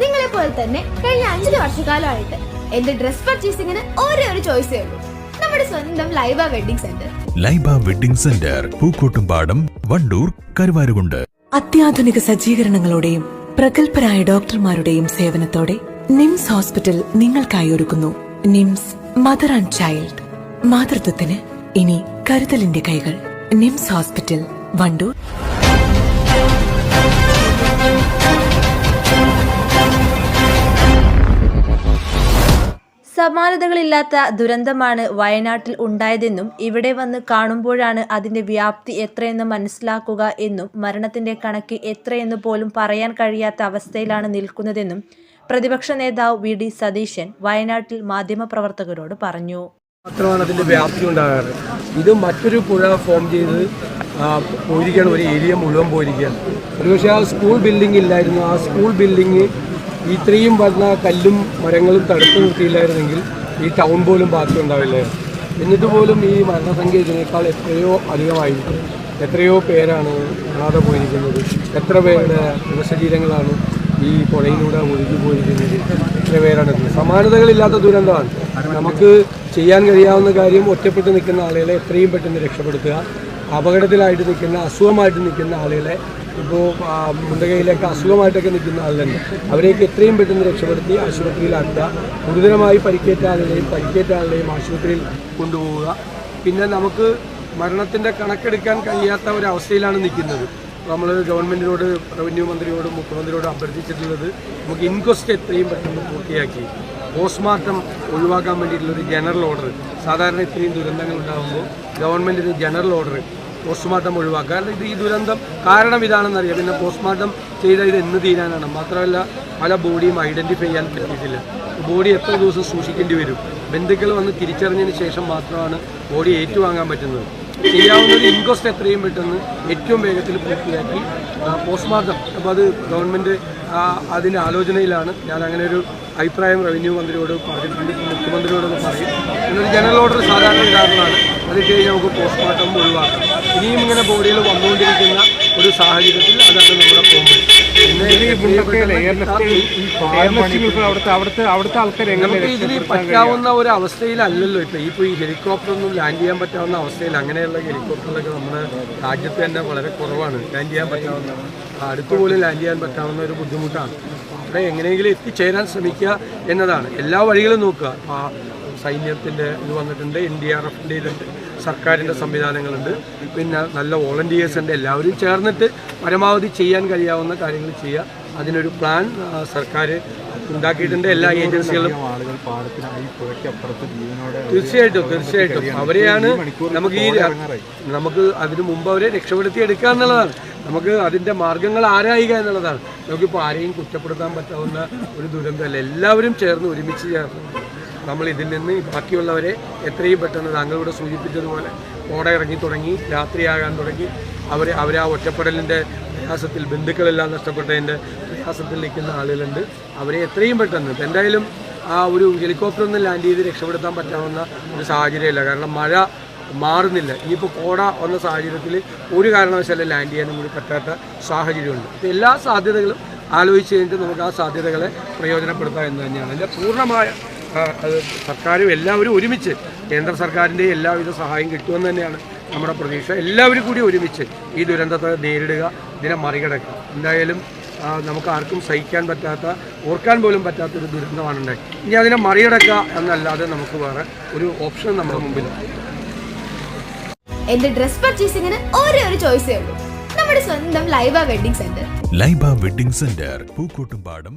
നിങ്ങളെ പോലെ തന്നെ കഴിഞ്ഞ 5 വർഷക്കാലമായിട്ട് എന്റെ ഡ്രസ് പർച്ചേസിംഗിന് ഒരേ ഒരു ചോയ്സേ ഉള്ളൂ, നമ്മുടെ സ്വന്തം Laiba wedding centre. Laiba wedding centre, Pookkottumpadam, Wandoor, Karuvarakundu. അത്യാധുനിക സജ്ജീകരണങ്ങളോടെയും പ്രഗത്ഭരായ ഡോക്ടർമാരുടെയും സേവനത്തോടെ നിംസ് ഹോസ്പിറ്റൽ നിങ്ങൾക്കായി ഒരുക്കുന്നു നിംസ് മദർ ആൻഡ് ചൈൽഡ്. മാതൃത്വത്തിന് ഇനി കരുതലിന്റെ കൈകൾ. നിംസ് ഹോസ്പിറ്റൽ, വണ്ടൂർ. സമാനതകളില്ലാത്ത ദുരന്തമാണ് വയനാട്ടിൽ ഉണ്ടായതെന്നും ഇവിടെ വന്ന് കാണുമ്പോഴാണ് അതിന്റെ വ്യാപ്തി എത്രയെന്ന് മനസ്സിലാക്കുക എന്നും മരണത്തിന്റെ കണക്ക് എത്രയെന്ന് പോലും പറയാൻ കഴിയാത്ത അവസ്ഥയിലാണ് നിൽക്കുന്നതെന്നും പ്രതിപക്ഷ നേതാവ് വി.ഡി. സതീശൻ വയനാട്ടിൽ മാധ്യമപ്രവർത്തകരോട് പറഞ്ഞു. മാത്രമാണ് അതിൻ്റെ വ്യാപ്തി ഉണ്ടാകാറ്. ഇത് മറ്റൊരു പുഴ ഫോം ചെയ്ത് പോയിരിക്കുകയാണ്, ഒരു ഏരിയ മുഴുവൻ പോയിരിക്കുകയാണ്. ഒരുപക്ഷെ ആ സ്കൂൾ ബിൽഡിംഗ് ഇല്ലായിരുന്നു, ആ സ്കൂൾ ബിൽഡിങ് ഇത്രയും വന്ന കല്ലും മരങ്ങളും തടുത്തു നിർത്തിയില്ലായിരുന്നെങ്കിൽ ഈ ടൗൺ പോലും ബാക്കി ഉണ്ടാവില്ലായിരുന്നു. എന്നിട്ട് പോലും ഈ മരണസംഖ്യ ഇതിനേക്കാൾ എത്രയോ അധികമായിരിക്കും. എത്രയോ പേരാണ് കാണാതെ പോയിരിക്കുന്നത്, എത്ര പേരുടെ മൃതശരീരങ്ങളാണ് ഈ പുഴയിലൂടെ ഒഴുകി പോയിരിക്കുന്നത്, എത്ര പേരാണ്. സമാനതകളില്ലാത്ത ദുരന്തമാണ്. നമുക്ക് ചെയ്യാൻ കഴിയാവുന്ന കാര്യം ഒറ്റപ്പെട്ട് നിൽക്കുന്ന ആളുകളെ എത്രയും പെട്ടെന്ന് രക്ഷപ്പെടുത്തുക. അപകടത്തിലായിട്ട് നിൽക്കുന്ന, അസുഖമായിട്ട് നിൽക്കുന്ന ആളുകളെ, ഇപ്പോൾ മുണ്ടകയിലൊക്കെ അസുഖമായിട്ടൊക്കെ നിൽക്കുന്ന ആളുകളുണ്ട്, അവരെയൊക്കെ എത്രയും പെട്ടെന്ന് രക്ഷപ്പെടുത്തി ആശുപത്രിയിലാക്കുക. ഗുരുതരമായി പരിക്കേറ്റ ആളുകളെയും ആശുപത്രിയിൽ കൊണ്ടുപോവുക. പിന്നെ നമുക്ക് മരണത്തിൻ്റെ കണക്കെടുക്കാൻ കഴിയാത്ത ഒരവസ്ഥയിലാണ് നിൽക്കുന്നത്. നമ്മൾ ഗവൺമെൻറ്റിനോട്, റവന്യൂ മന്ത്രിയോടും മുഖ്യമന്ത്രിയോടും അഭ്യർത്ഥിച്ചിട്ടുള്ളത് നമുക്ക് ഇൻക്വസ്റ്റ് എത്രയും പെട്ടെന്ന് പൂർത്തിയാക്കി പോസ്റ്റ്മോർട്ടം ഒഴിവാക്കാൻ വേണ്ടിയിട്ടുള്ളൊരു ജനറൽ ഓർഡർ. സാധാരണ ഇത്രയും ദുരന്തങ്ങൾ ഉണ്ടാകുമ്പോൾ ഗവൺമെൻറ്റിന് ജനറൽ ഓർഡർ പോസ്റ്റ്മോർട്ടം ഒഴിവാക്കുക. കാരണം ഈ ദുരന്തം കാരണം ഇതാണെന്നറിയാം. പിന്നെ പോസ്റ്റ്മോർട്ടം ചെയ്താൽ ഇത് എന്ന് തീരാനാണ്. മാത്രമല്ല പല ബോഡിയും ഐഡൻറ്റിഫൈ ചെയ്യാൻ പറ്റിയിട്ടില്ല. ബോഡി എത്ര ദിവസം സൂക്ഷിക്കേണ്ടി വരും. ബന്ധുക്കൾ വന്ന് തിരിച്ചറിഞ്ഞതിന് ശേഷം മാത്രമാണ് ബോഡി ഏറ്റുവാങ്ങാൻ പറ്റുന്നത്. ചെയ്യാവുന്നത് ഇൻക്വസ്റ്റ് എത്രയും പെട്ടെന്ന് ഏറ്റവും വേഗത്തിൽ പൂർത്തിയാക്കി പോസ്റ്റ്മോർട്ടം. അപ്പോൾ അത് ഗവൺമെൻറ് അതിൻ്റെ ആലോചനയിലാണ്. ഞാൻ അങ്ങനെ ഒരു അഭിപ്രായം റവന്യൂ മന്ത്രിയോട് പറഞ്ഞിട്ടുണ്ട്, മുഖ്യമന്ത്രിയോടൊന്ന് പറയും. എന്നൊരു ജനറൽ ഓർഡർ സാധാരണ ഇടാറുള്ളതാണ്. അത് കഴിഞ്ഞ് നമുക്ക് പോസ്റ്റ്മോർട്ടം ഒഴിവാക്കാം. ഇനിയും ഇങ്ങനെ ബോഡികൾ വന്നുകൊണ്ടിരിക്കുന്ന ഒരു സാഹചര്യത്തിൽ അതാണ് നമ്മുടെ പോകുന്നത്. നമുക്ക് ഇതിന് പറ്റാവുന്ന ഒരു അവസ്ഥയിലല്ലല്ലോ ഇപ്പോൾ ഈ ഹെലികോപ്റ്ററൊന്നും ലാൻഡ് ചെയ്യാൻ പറ്റാവുന്ന അവസ്ഥയിൽ. അങ്ങനെയുള്ള ഹെലികോപ്റ്ററിലൊക്കെ നമ്മുടെ രാജ്യത്ത് തന്നെ വളരെ കുറവാണ് ലാൻഡ് ചെയ്യാൻ പറ്റാവുന്ന. അടുത്തുപോലും ലാൻഡ് ചെയ്യാൻ പറ്റാവുന്ന ഒരു ബുദ്ധിമുട്ടാണ്. അവിടെ എങ്ങനെയെങ്കിലും എത്തിച്ചേരാൻ ശ്രമിക്കുക എന്നതാണ്. എല്ലാ വഴികളും നോക്കുക. സൈന്യത്തിൻ്റെ ഇത് വന്നിട്ടുണ്ട്, NDRFൻ്റെ ഇതുണ്ട്, സർക്കാരിൻ്റെ സംവിധാനങ്ങളുണ്ട്, പിന്നെ നല്ല വോളണ്ടിയേഴ്സ് ഉണ്ട്. എല്ലാവരും ചേർന്നിട്ട് പരമാവധി ചെയ്യാൻ കഴിയാവുന്ന കാര്യങ്ങൾ ചെയ്യുക. അതിനൊരു പ്ലാൻ സർക്കാർ ഉണ്ടാക്കിയിട്ടുണ്ട്. എല്ലാ ഏജൻസികളും തീർച്ചയായിട്ടും അവരെയാണ് നമുക്ക് അതിനു മുമ്പ് അവരെ രക്ഷപ്പെടുത്തിയെടുക്കുക എന്നുള്ളതാണ്. നമുക്ക് അതിൻ്റെ മാർഗങ്ങൾ ആരായുക എന്നുള്ളതാണ്. നമുക്കിപ്പോൾ ആരെയും കുറ്റപ്പെടുത്താൻ പറ്റാവുന്ന ഒരു ദുരന്തമല്ല. എല്ലാവരും ചേർന്ന് ഒരുമിച്ച് ചേർന്ന് നമ്മൾ ഇതിൽ നിന്ന് ബാക്കിയുള്ളവരെ എത്രയും പെട്ടെന്ന് താങ്കളിവിടെ സൂചിപ്പിച്ചതുപോലെ ഓട ഇറങ്ങി തുടങ്ങി, രാത്രിയാകാൻ തുടങ്ങി. അവരെ ആ ഒറ്റപ്പെടലിൻ്റെ പ്രയാസത്തിൽ, ബന്ധുക്കളെല്ലാം നഷ്ടപ്പെട്ടതിൻ്റെ പ്രയാസത്തിൽ നിൽക്കുന്ന ആളുകളുണ്ട്. അവരെ എത്രയും പെട്ടെന്ന് എന്തായാലും ആ ഒരു ഹെലികോപ്റ്ററൊന്നും ലാൻഡ് ചെയ്ത് രക്ഷപ്പെടുത്താൻ പറ്റാവുന്ന ഒരു സാഹചര്യമല്ല. കാരണം മഴ മാറുന്നില്ല. ഇനിയിപ്പോൾ കോട വന്ന സാഹചര്യത്തിൽ ഒരു കാരണവശാലും ലാൻഡ് ചെയ്യാനും കൂടി പറ്റാത്ത സാഹചര്യമുണ്ട്. അപ്പോൾ എല്ലാ സാധ്യതകളും ആലോചിച്ച് കഴിഞ്ഞിട്ട് നമുക്ക് ആ സാധ്യതകളെ പ്രയോജനപ്പെടുത്താം എന്ന് തന്നെയാണ്. അതിൻ്റെ പൂർണ്ണമായ സർക്കാരും എല്ലാവരും ഒരുമിച്ച്, കേന്ദ്ര സർക്കാരിൻ്റെ എല്ലാവിധ സഹായം കിട്ടുമെന്ന് തന്നെയാണ് നമ്മുടെ പ്രതീക്ഷ. എല്ലാവരും കൂടി ഒരുമിച്ച് ഈ ദുരന്തത്തെ നേരിടുക, ഇതിനെ മറികടക്കുക. എന്തായാലും നമുക്ക് ആർക്കും സഹിക്കാൻ പറ്റാത്ത, ഓർക്കാൻ പോലും പറ്റാത്തൊരു ദുരന്തമാണ് ഉണ്ടായി. ഇനി അതിനെ മറികടക്കുക എന്നല്ലാതെ നമുക്ക് വേറെ ഒരു ഓപ്ഷൻ നമ്മുടെ മുമ്പിലാണ്. എന്റെ ഡ്രസ് പർച്ചേസിംഗിന് ഒരേ ഒരു ചോയ്സേ ഉള്ളൂ, നമ്മുടെ സ്വന്തം Laiba wedding centre. Laiba wedding centre, Pookkottumpadam.